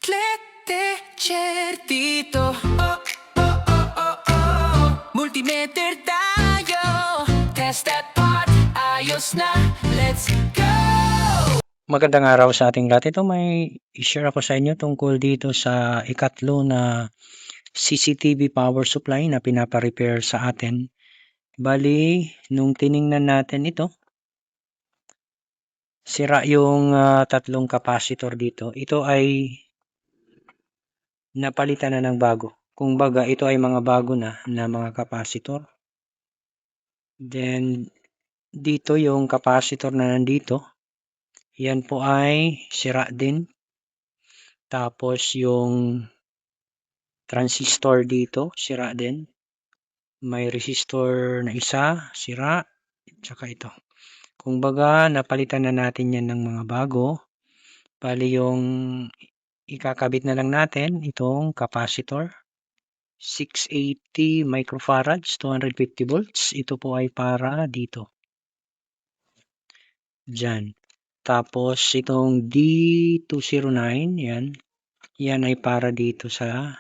outlet teacher dito. Oh, oh, oh, oh, oh. Multimeter tayo. Test that part. Ayos na. Let's go! Magandang araw sa ating lahat. Ito may i-share ako sa inyo tungkol dito sa ikatlo na CCTV power supply na pinapa-repair sa atin. Bali, nung tiningnan natin ito, sira yung tatlong capacitor dito. Ito ay napalitan na ng bago. Kung baga, ito ay mga bago na mga capacitor. Then, dito yung capacitor na nandito. Yan po ay sira din. Tapos yung transistor dito, sira din. May resistor na isa, sira. Tsaka ito. Kung baga, napalitan na natin yan ng mga bago. Bali yung ikakabit na lang natin, itong capacitor. 680 microfarads, 250 volts. Ito po ay para dito. Diyan. Tapos itong D209, yan. Yan ay para dito sa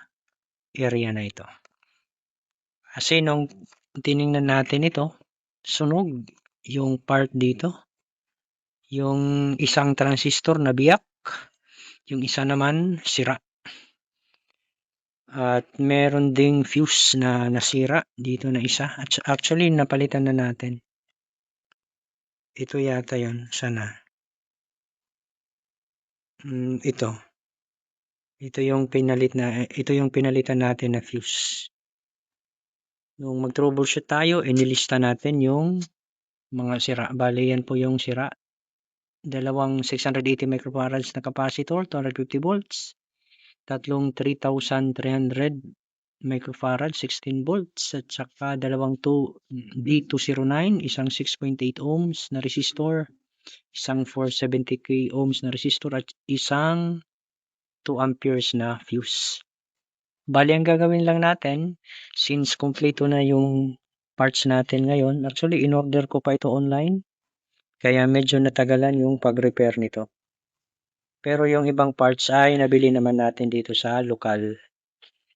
area na ito. Kasi nung tiningnan natin ito, sunog yung part dito. Yung isang transistor na biyak, yung isa naman sira. At meron ding fuse na nasira dito na isa. At actually, napalitan na natin. Ito yata yon, sana. Ito. Ito yung pinalitan natin na fuse. Nung mag-troubleshoot tayo, inilista natin yung mga sira. Bale, yan po yung sira. Dalawang 680 microfarads na capacitor, 250 volts. Tatlong 3,300 microfarad, 16 volts. At saka dalawang D209, isang 6.8 ohms na resistor. Isang 470k ohms na resistor at isang 2 amperes na fuse. Bali, ang gagawin lang natin, since kompleto na yung parts natin ngayon, actually, in-order ko pa ito online. Kaya medyo natagalan yung pag-repair nito. Pero yung ibang parts ay nabili naman natin dito sa lokal.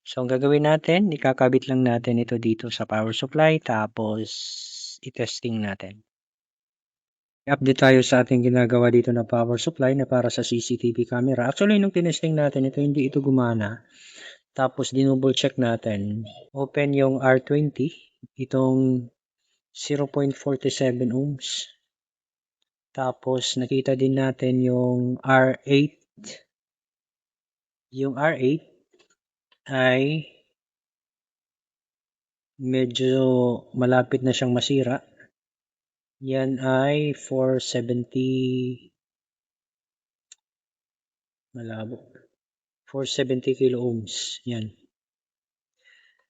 So, ang gagawin natin, ikakabit lang natin ito dito sa power supply, tapos i-testing natin. Update tayo sa ating ginagawa dito na power supply na para sa CCTV camera. Actually, nung tinesting natin ito, hindi ito gumana. Tapos, dinouble check natin. Open yung R20, itong 0.47 ohms. Tapos, nakita din natin yung R8. Yung R8 ay medyo malapit na siyang masira. Yan ay 470 malabo. 470 kilo ohms. Yan.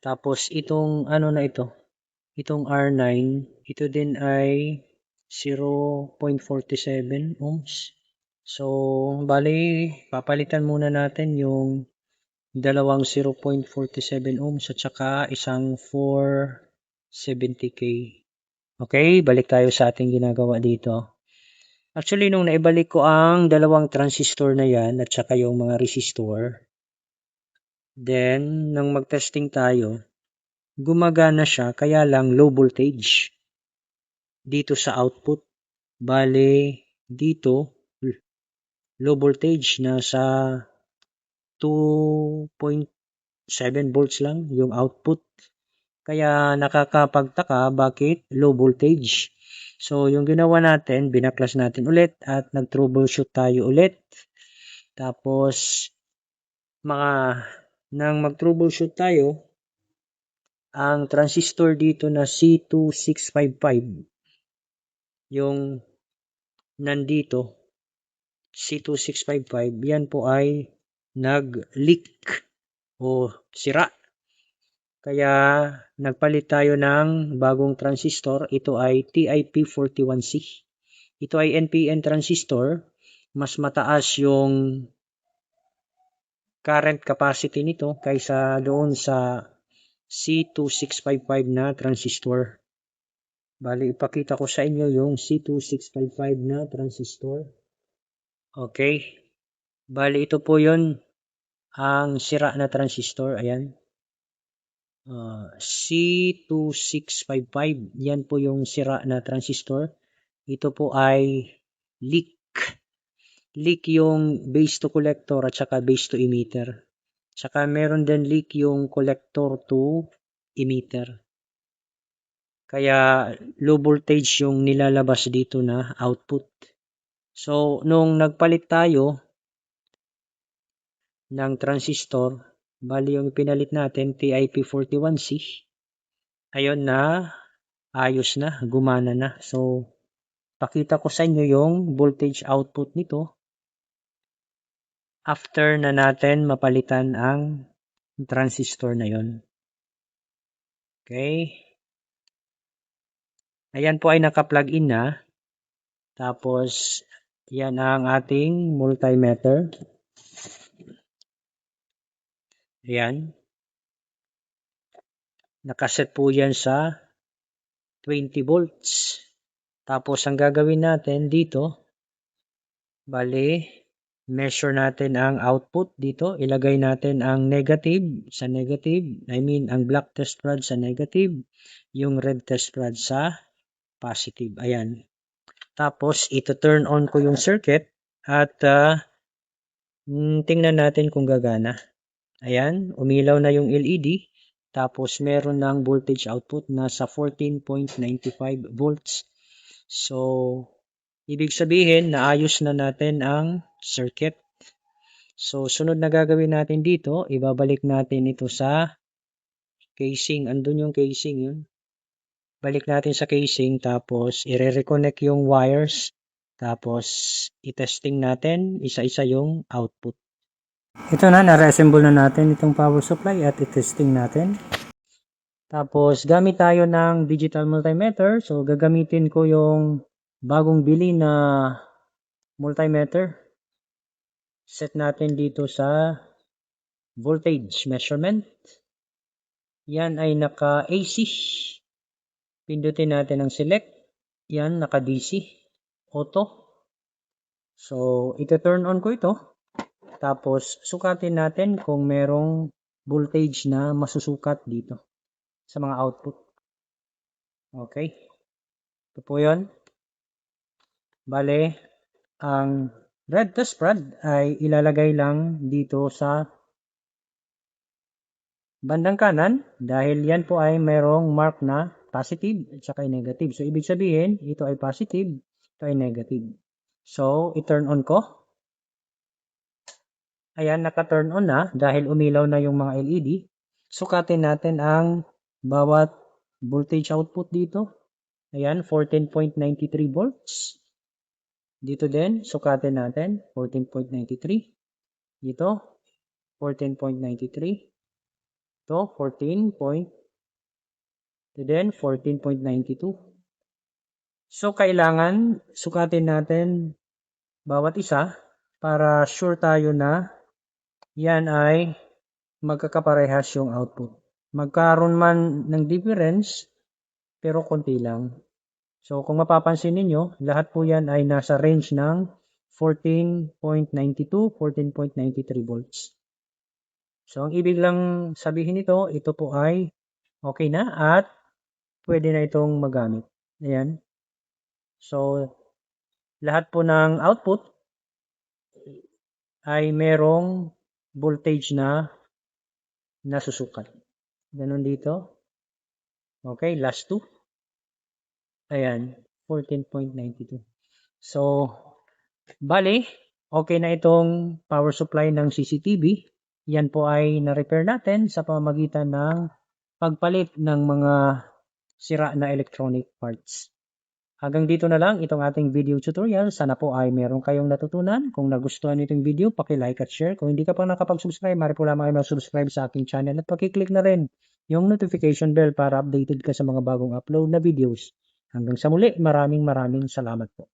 Tapos itong ano na ito, itong R9, ito din ay 0.47 ohms. So, bali, papalitan muna natin yung dalawang 0.47 ohms at saka isang 470k. Okay, balik tayo sa ating ginagawa dito. Actually, nung naibalik ko ang dalawang transistor na yan at saka yung mga resistor, then, nang mag-testing tayo, gumagana siya, kaya lang low voltage. Dito sa output, bale, dito, low voltage, nasa 2.7 volts lang yung output. Kaya nakakapagtaka bakit low voltage. So, yung ginawa natin, binaklas natin ulit at nag-troubleshoot tayo ulit. Tapos, nang mag-troubleshoot tayo, ang transistor dito na C2655, yung nandito, C2655, yan po ay nag-leak o sira. Kaya nagpalit tayo ng bagong transistor. Ito ay TIP41C. Ito ay NPN transistor. Mas mataas yung current capacity nito kaysa doon sa C2655 na transistor. Bali, ipakita ko sa inyo yung C2655 na transistor. Okay. Bali, ito po yun. ang sira na transistor, ayan. C2655, yan po yung sira na transistor. Ito po ay leak. Leak yung base to collector at saka base to emitter. Saka meron din leak yung collector to emitter. Kaya low voltage yung nilalabas dito na output. So, nung nagpalit tayo ng transistor, bali yung pinalit natin, TIP41C, ayun na, ayos na, gumana na. So, pakita ko sa inyo yung voltage output nito after na natin mapalitan ang transistor na yon. Okay. Ayan po ay naka-plug in na. Tapos, yan ang ating multimeter. Ayan. Nakaset po yan sa 20 volts. Tapos, ang gagawin natin dito, bali, measure natin ang output dito. Ilagay natin ang negative sa negative. ang black test rod sa negative. Yung red test rod sa positive. Ayan. Tapos, ito turn on ko yung circuit at tingnan natin kung gagana. Ayan, umilaw na yung LED. Tapos, meron ng voltage output na sa 14.95 volts. So, ibig sabihin, naayos na natin ang circuit. So, sunod na gagawin natin dito, ibabalik natin ito sa casing. Andun yung casing yun. Balik natin sa casing, tapos i-reconnect yung wires. Tapos, i-testing natin isa-isa yung output. Ito na, na-reassemble na natin itong power supply at i-testing natin. Tapos, gamit tayo ng digital multimeter. So, gagamitin ko yung bagong bili na multimeter. Set natin dito sa voltage measurement. Yan ay naka-AC. Pindutin natin ang select. Yan, naka-DC. Auto. So, ito-turn on ko ito. Tapos, sukatin natin kung merong voltage na masusukat dito sa mga output. Okay. Ito po yun. Bale, ang red test rod ay ilalagay lang dito sa bandang kanan dahil yan po ay mayroong mark na positive at saka negative. So, ibig sabihin, ito ay positive, ito ay negative. So, i-turn on ko. Ayan, naka-turn on na dahil umilaw na yung mga LED. Sukatin natin ang bawat voltage output dito. Ayan, 14.93 volts. Dito din, sukatin natin, 14.93. Dito, 14.93. Ito, 14. Ito din, 14.92. So, kailangan sukatin natin bawat isa para sure tayo na yan ay magkakaparehas yung output. Magkaroon man ng difference, pero konti lang. So, kung mapapansin ninyo, lahat po yan ay nasa range ng 14.92, 14.93 volts. So, ang ibig lang sabihin nito, ito po ay okay na at pwede na itong magamit. Ayan. So, lahat po ng output ay merong voltage na nasusukat. Ganun dito. Okay, last two. Ayan, 14.92. So, bali, okay na itong power supply ng CCTV. Yan po ay na-repair natin sa pamamagitan ng pagpalit ng mga sira na electronic parts. Hanggang dito na lang itong ating video tutorial. Sana po ay meron kayong natutunan. Kung nagustuhan nyo itong video, paki-like at share. Kung hindi ka pa nakapag-subscribe, maaari po lamang kayo mag-subscribe sa aking channel at paki-click na rin yung notification bell para updated ka sa mga bagong upload na videos. Hanggang sa muli, maraming salamat po.